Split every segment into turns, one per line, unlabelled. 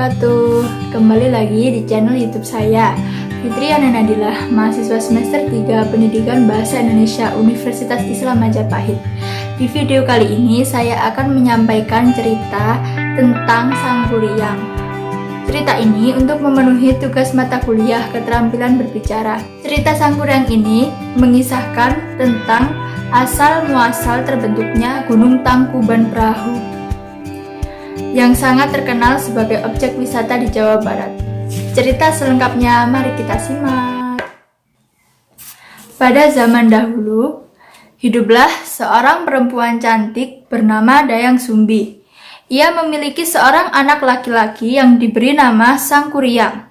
wabarakatuh. Kembali lagi di channel YouTube saya, Fitriana Nadilah, mahasiswa semester 3 Pendidikan Bahasa Indonesia Universitas Islam Majapahit. Di video kali ini saya akan menyampaikan cerita tentang Sang Kuryang. Cerita ini untuk memenuhi tugas mata kuliah keterampilan berbicara. Cerita Sang Kuryang ini mengisahkan tentang asal muasal terbentuknya Gunung Tangkuban Perahu yang sangat terkenal sebagai objek wisata di Jawa Barat. Cerita selengkapnya mari kita simak. Pada zaman dahulu, hiduplah seorang perempuan cantik bernama Dayang Sumbi. Ia memiliki seorang anak laki-laki yang diberi nama Sang Kuryang.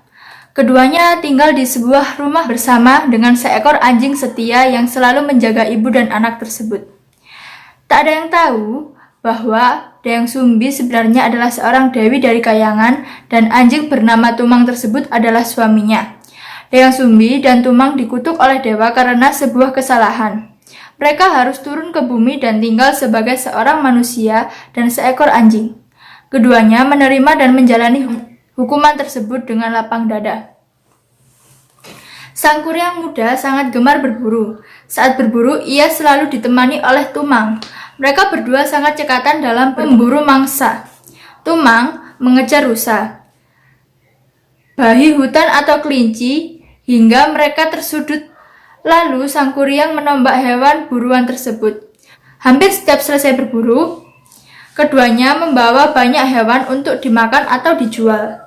Keduanya tinggal di sebuah rumah bersama dengan seekor anjing setia yang selalu menjaga ibu dan anak tersebut. Tak ada yang tahu bahwa Dayang Sumbi sebenarnya adalah seorang dewi dari kayangan dan anjing bernama Tumang tersebut adalah suaminya. Dayang Sumbi dan Tumang dikutuk oleh dewa karena sebuah kesalahan. Mereka harus turun ke bumi dan tinggal sebagai seorang manusia dan seekor anjing. Keduanya menerima dan menjalani hukuman tersebut dengan lapang dada. Sang Kuryang muda sangat gemar berburu. Saat berburu, ia selalu ditemani oleh Tumang. Mereka berdua sangat cekatan dalam memburu mangsa. Tumang mengejar rusa, bahi hutan atau kelinci, hingga mereka tersudut. Lalu Sang Kuryang menombak hewan buruan tersebut. Hampir setiap selesai berburu, keduanya membawa banyak hewan untuk dimakan atau dijual.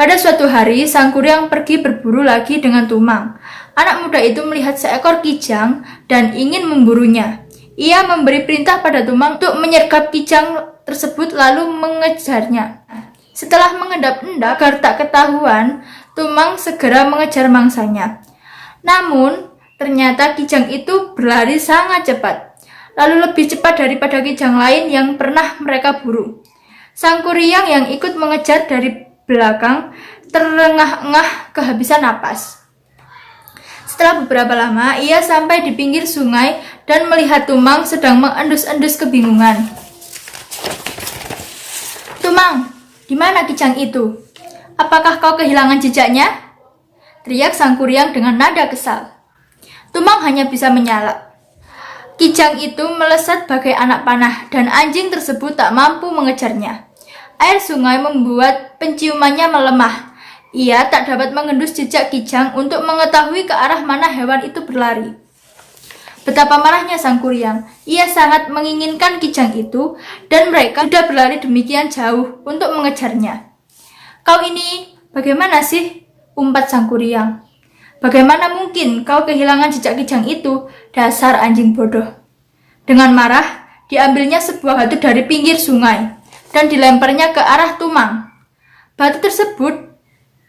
Pada suatu hari, Sang Kuryang pergi berburu lagi dengan Tumang. Anak muda itu melihat seekor kijang dan ingin memburunya. Ia memberi perintah pada Tumang untuk menyergap kijang tersebut lalu mengejarnya. Setelah mengendap-endap agar tak ketahuan, Tumang segera mengejar mangsanya. Namun, ternyata kijang itu berlari sangat cepat, lalu lebih cepat daripada kijang lain yang pernah mereka buru. Sang Kuryang yang ikut mengejar dari belakang terengah-engah kehabisan napas. Setelah beberapa lama, ia sampai di pinggir sungai dan melihat Tumang sedang mengendus-endus kebingungan. "Tumang, di mana kijang itu? Apakah kau kehilangan jejaknya?" teriak Sang Kuryang dengan nada kesal. Tumang hanya bisa menyala. Kijang itu melesat bagai anak panah dan anjing tersebut tak mampu mengejarnya. Air sungai membuat penciumannya melemah. Ia tak dapat mengendus jejak kijang untuk mengetahui ke arah mana hewan itu berlari. Betapa marahnya Sang Kuryang. Ia sangat menginginkan kijang itu dan mereka sudah berlari demikian jauh untuk mengejarnya. "Kau ini bagaimana sih?" umpat Sang Kuryang. "Bagaimana mungkin kau kehilangan jejak kijang itu? Dasar anjing bodoh." Dengan marah, diambilnya sebuah batu dari pinggir sungai dan dilemparnya ke arah Tumang. Batu tersebut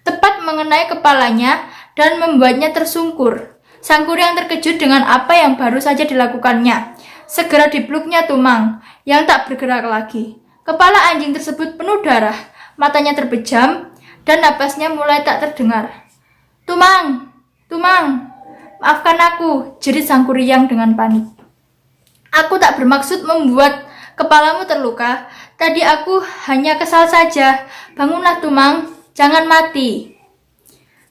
tepat mengenai kepalanya dan membuatnya tersungkur. Sang Kuryang terkejut dengan apa yang baru saja dilakukannya. Segera dipeluknya Tumang yang tak bergerak lagi. Kepala anjing tersebut penuh darah, matanya terbejam dan napasnya mulai tak terdengar. "Tumang, Tumang, maafkan aku," jerit Sang Kuryang dengan panik. "Aku tak bermaksud membuat kepalamu terluka. Tadi aku hanya kesal saja. Bangunlah Tumang, jangan mati."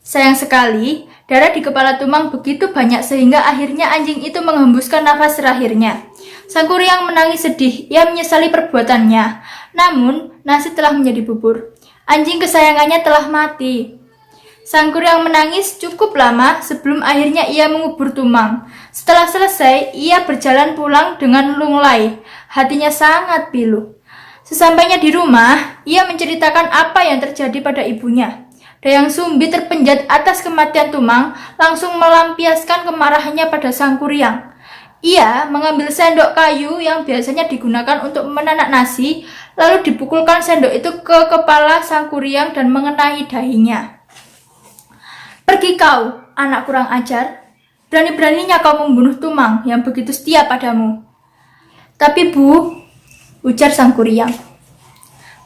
Sayang sekali, darah di kepala Tumang begitu banyak sehingga akhirnya anjing itu menghembuskan nafas terakhirnya. Sang Kuryang menangis sedih. Ia menyesali perbuatannya. Namun, nasi telah menjadi bubur. Anjing kesayangannya telah mati. Sang Kuryang menangis cukup lama sebelum akhirnya ia mengubur Tumang. Setelah selesai, ia berjalan pulang dengan lunglai. Hatinya sangat pilu. Sesampainya di rumah, ia menceritakan apa yang terjadi pada ibunya. Dayang Sumbi terpenjat atas kematian Tumang, langsung melampiaskan kemarahannya pada Sang Kuryang. Ia mengambil sendok kayu yang biasanya digunakan untuk menanak nasi, lalu dipukulkan sendok itu ke kepala Sang Kuryang dan mengenai dahinya. "Pergi kau, anak kurang ajar. Berani-beraninya kau membunuh Tumang yang begitu setia padamu." "Tapi Bu," ujar Sang Kuryang.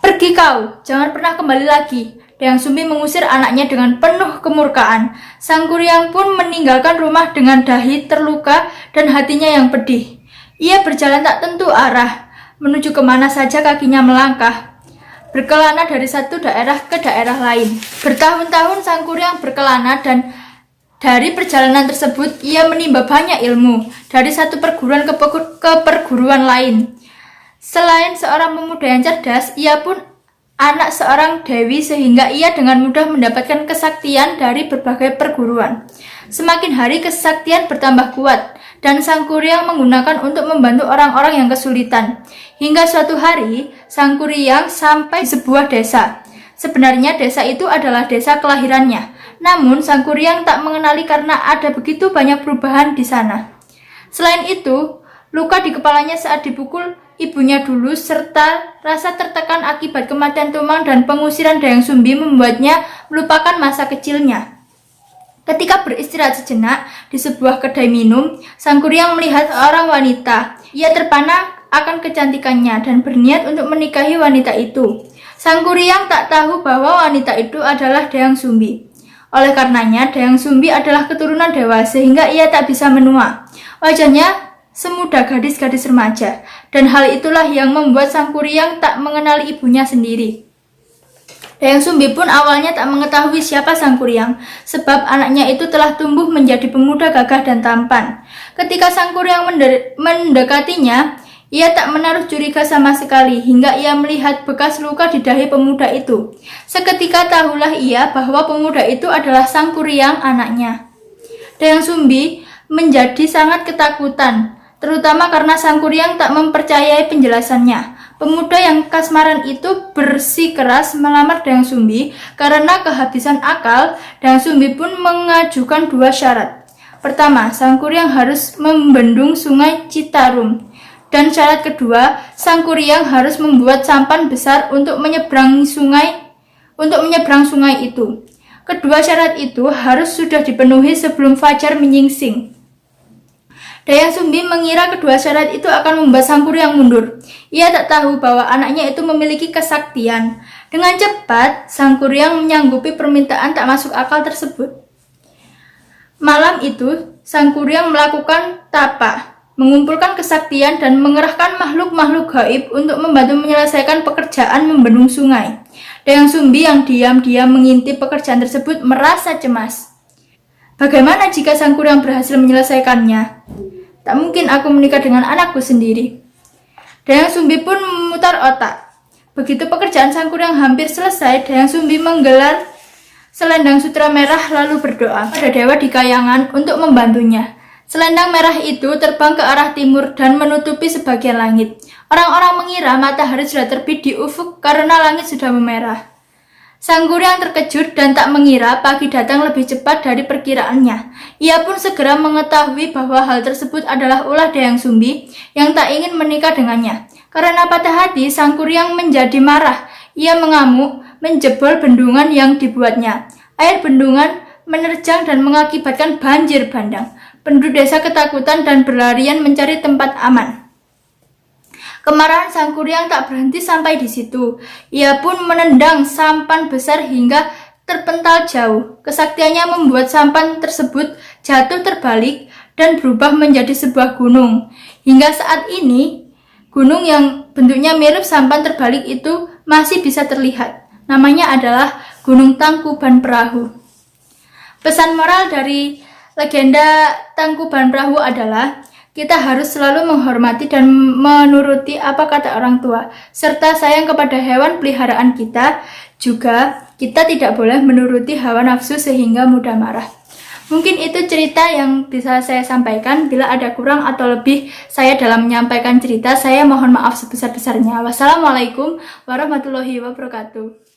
"Pergi kau, jangan pernah kembali lagi." Dayang Sumbi mengusir anaknya dengan penuh kemurkaan. Sang Kuryang pun meninggalkan rumah dengan dahi terluka dan hatinya yang pedih. Ia berjalan tak tentu arah, menuju kemana saja kakinya melangkah. berkelana dari satu daerah ke daerah lain. Bertahun-tahun Sang Kuryang berkelana dan dari perjalanan tersebut ia menimba banyak ilmu dari satu perguruan ke perguruan lain. Selain seorang pemuda yang cerdas, ia pun anak seorang dewi sehingga ia dengan mudah mendapatkan kesaktian dari berbagai perguruan. Semakin hari kesaktian bertambah kuat dan Sang Kuryang menggunakan untuk membantu orang-orang yang kesulitan. Hingga suatu hari, Sang Kuryang sampai di sebuah desa. Sebenarnya desa itu adalah desa kelahirannya. Namun Sang Kuryang tak mengenali karena ada begitu banyak perubahan di sana. Selain itu, luka di kepalanya saat dipukul ibunya dulu serta rasa tertekan akibat kematian Tumang dan pengusiran Dayang Sumbi membuatnya melupakan masa kecilnya. Ketika beristirahat sejenak di sebuah kedai minum, Sang Kuryang melihat seorang wanita. Ia terpana akan kecantikannya dan berniat untuk menikahi wanita itu. Sang Kuryang tak tahu bahwa wanita itu adalah Dayang Sumbi. Oleh karenanya, Dayang Sumbi adalah keturunan dewa sehingga ia tak bisa menua. Wajahnya semudah gadis-gadis remaja, dan hal itulah yang membuat Sang Kuryang tak mengenali ibunya sendiri. Dayang Sumbi pun awalnya tak mengetahui siapa Sang Kuryang, sebab anaknya itu telah tumbuh menjadi pemuda gagah dan tampan. Ketika Sang Kuryang mendekatinya, ia tak menaruh curiga sama sekali hingga ia melihat bekas luka di dahi pemuda itu. Seketika tahulah ia bahwa pemuda itu adalah Sang Kuryang anaknya. Dayang Sumbi menjadi sangat ketakutan, terutama karena Sang Kuryang tak mempercayai penjelasannya. Pemuda yang kasmaran itu bersikeras melamar Dayang Sumbi karena kehabisan akal. Dayang Sumbi pun mengajukan dua syarat. Pertama, Sang Kuryang harus membendung sungai Citarum. Dan syarat kedua, Sang Kuryang harus membuat sampan besar untuk menyeberang sungai itu. Kedua syarat itu harus sudah dipenuhi sebelum fajar menyingsing. Dayang Sumbi mengira kedua syarat itu akan membuat Sang Kuryang mundur. Ia tak tahu bahwa anaknya itu memiliki kesaktian. Dengan cepat, Sang Kuryang menyanggupi permintaan tak masuk akal tersebut. Malam itu, Sang Kuryang melakukan tapa, mengumpulkan kesaktian dan mengerahkan makhluk-makhluk gaib untuk membantu menyelesaikan pekerjaan membendung sungai. Dayang Sumbi yang diam-diam mengintip pekerjaan tersebut merasa cemas. Bagaimana jika Sang Kuryang berhasil menyelesaikannya? Tak mungkin aku menikah dengan anakku sendiri. Dayang Sumbi pun memutar otak. Begitu pekerjaan Sang Kuryang hampir selesai, Dayang Sumbi menggelar selendang sutra merah lalu berdoa pada dewa di kayangan untuk membantunya. Selendang merah itu terbang ke arah timur dan menutupi sebagian langit. Orang-orang mengira matahari sudah terbit di ufuk karena langit sudah memerah. Sang Kuryang terkejut dan tak mengira pagi datang lebih cepat dari perkiraannya. Ia pun segera mengetahui bahwa hal tersebut adalah ulah Dayang Sumbi yang tak ingin menikah dengannya. Karena patah hati, Sang Kuryang menjadi marah. Ia mengamuk, menjebol bendungan yang dibuatnya. Air bendungan menerjang dan mengakibatkan banjir bandang. Penduduk desa ketakutan dan berlarian mencari tempat aman. Kemarahan Sang Kuryang tak berhenti sampai di situ. Ia pun menendang sampan besar hingga terpental jauh. Kesaktiannya membuat sampan tersebut jatuh terbalik dan berubah menjadi sebuah gunung. Hingga saat ini, gunung yang bentuknya mirip sampan terbalik itu masih bisa terlihat. Namanya adalah Gunung Tangkuban Perahu. Pesan moral dari legenda Tangkuban Perahu adalah kita harus selalu menghormati dan menuruti apa kata orang tua, serta sayang kepada hewan peliharaan kita. Juga kita tidak boleh menuruti hawa nafsu sehingga mudah marah. Mungkin itu cerita yang bisa saya sampaikan. Bila ada kurang atau lebih saya dalam menyampaikan cerita, saya mohon maaf sebesar-besarnya. Wassalamualaikum warahmatullahi wabarakatuh.